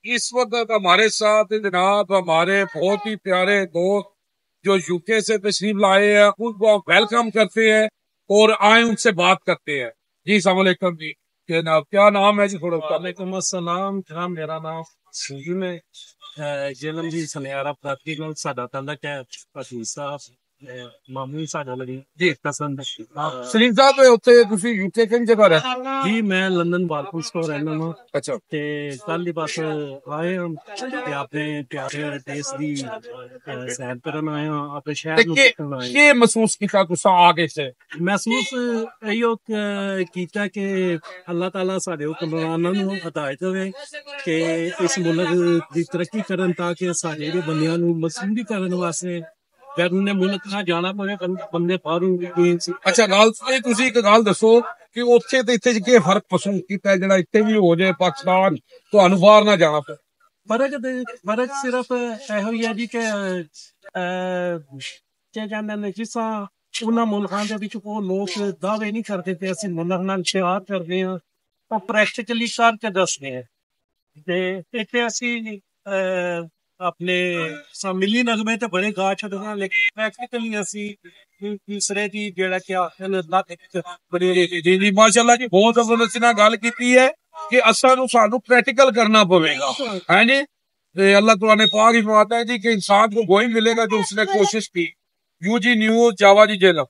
इस वक्त हमारे साथ जनाब हमारे बहुत ही प्यारे दोस्त जो यूके से तशरीफ लाए हैं, उनको हम वेलकम करते हैं और आए उनसे बात करते हैं। जी अस्सलाम वालेकुम जी, जनाब क्या नाम है जी? थोड़ा वालेकुम अस्सलाम जनाब, मेरा नाम सलीम है। जन्म जी सनियारा प्राप्ति ਨਾਲ ਸਾਡਾ ਤਾਲੁਕ ਹੈ ਅਸੀਂ ਸਾਹਿਬ ਮਾਮੂ ਸਾਡਾ ਲੜੀ जी ਪਸੰਦ सलीम साहब उत्थे तुसी यूके किन जगह रहते? ਜੀ ਮੈਂ ਲੰਡਨ ਬਾਲਕਨਸ ਤੋਂ ਰਹਿਣਾ ਵਾਂ अच्छा ਤੇ ਕੱਲ ਹੀ ਬਸ ਆਏ ਹਾਂ ਤੇ ਆਪਣੇ ਪਿਆਰੇ ਦੇਸ਼ ਦੀ ਸੈਰ ਕਰਨ ਆਏ ਹਾਂ, ਆਪਣੇ ते ਸ਼ਹਿਰ ਨੂੰ के ਦੇਖਣ ਆਏ के महसूस किया तुसा आगे से? ਹਾਂ। ਮਹਿਸੂਸ ਇਹੋ ਕੀਤਾ ਕਿ ਅੱਲਾਹ ਤਾਲਾ ਸਾਡੇ ਹੁਕਮਰਾਨਾਂ ਨੂੰ ਹਦਾਇਤ ਦੇਵੇ ਕਿ ਇਸ ਮੁਲਕ ਦੀ ਤਰੱਕੀ ਕਰਨ ਤਾਂ ਕਿ ਸਾਡੇ ਜਿਹੜੇ ਬੰਦਿਆਂ ਨੂੰ ਮਸੂਦੀ ਕਰਨ ਵਾਸਤੇ ਬੈਰੂਨੇ ਮੁਲਕ ਨਾ ਜਾਣਾ ਪਵੇ, ਬੰਦੇ ਬਾਹਰੋਂ ਵੀ अच्छा गल तुसी एक गल दसो कि उत्थे ते इत्थे च के फर्क महसूस कीता है जेड़ा इत्थे भी हो जाए पाकिस्तान तुहानू बाहर ना जाना पे? ਫਰਕ ਸਿਰਫ ਇਹੋ ਹੀ ਹੈ ਜੀ ਕਿ ਕੀ ਕਹਿੰਦੇ ਨੇ ਜਿਸ ਤਰ੍ਹਾਂ ਉਹਨਾਂ ਮੁਲਕਾਂ ਦੇ ਵਿੱਚ ਉਹ ਲੋਕ ਦਾਅਵੇ ਨਹੀਂ ਕਰਦੇ ਤੇ ਅਸੀਂ ਮੁਲਕ ਨਾਲ ਸ਼ਿਆਰ ਕਰਦੇ ਹਾਂ, ਉਹ ਪ੍ਰੈਕਟੀਕਲੀ ਕਰਕੇ ਦੱਸਦੇ ਆ ਤੇ ਇੱਥੇ ਅਸੀਂ ਆਪਣੇ ਮਿਲੀ ਨਗਮੇ ਤੇ ਬੜੇ ਗਾ ਛੱਡਦੇ ਹਾਂ, ਲੇਕਿਨ ਪ੍ਰੈਕਟੀਕਲੀ ਅਸੀਂ ਦੂਸਰੇ ਦੀ ਜਿਹੜਾ ਕਿ ਅੱਲਾਹ ਦੇ ਬੜੇ जी जी माशाल्लाह जी, बहुत जबरदस्ती ना गल कीती है कि असा सानू प्रैक्टिकल करना पवेगा है जी। ते अल्लाह कुरान पाक ही फरमाता है जी कि इंसान को वही मिलेगा जो उसने कोशिश की। यू जी न्यूज़ जावा जी जेलम।